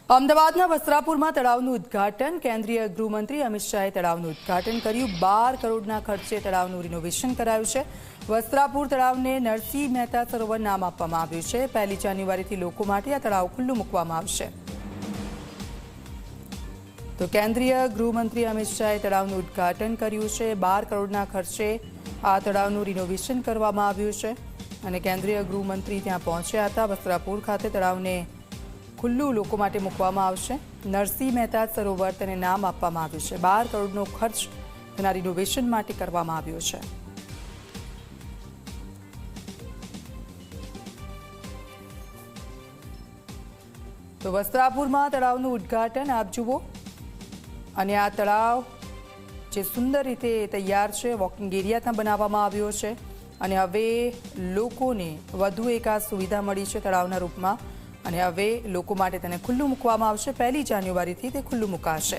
અમદાવાદના વસ્ત્રાપુરમાં તળાવનું ઉદ્ઘાટન કેન્દ્રીય ગૃહમંત્રી અમિત શાહે તળાવનું ઉદ્ઘાટન કર્યું। 12 કરોડના ખર્ચે તળાવનું રિનોવેશન કરાયું છે। વસ્ત્રાપુર તળાવને નરસિંહ મહેતા સરોવર નામ આપવામાં આવ્યું છે। 1 જાન્યુઆરીથી લોકો માટે આ તળાવ ખુલ્લું મૂકવામાં આવશે। તો કેન્દ્રીય ગૃહમંત્રી અમિત શાહે તળાવનું ઉદ્ઘાટન કર્યું છે। 12 કરોડના ખર્ચે આ તળાવનું રિનોવેશન કરવામાં આવ્યું છે અને કેન્દ્રીય ગૃહમંત્રી ત્યાં પહોંચ્યા હતા। વસ્ત્રાપુર ખાતે તળાવને ખુલ્લું લોકો માટે મૂકવામાં આવશે। નરસિંહ મહેતા સરોવર તેને નામ આપવામાં આવ્યું છે। 12 કરોડનો ખર્ચ તેના રિનોવેશન માટે કરવામાં આવ્યો છે। તો વસ્ત્રાપુરમાં તળાવનું ઉદ્ઘાટન આપ જુઓ અને આ તળાવ જે સુંદર રીતે તૈયાર છે, વોકિંગ એરિયા ત્યાં બનાવવામાં આવ્યો છે અને હવે લોકોને વધુ એક આ સુવિધા મળી છે તળાવના રૂપમાં અને હવે લોકો માટે તેને ખુલ્લું મૂકવામાં આવશે। 1 જાન્યુઆરીથી તે ખુલ્લું મુકાશે।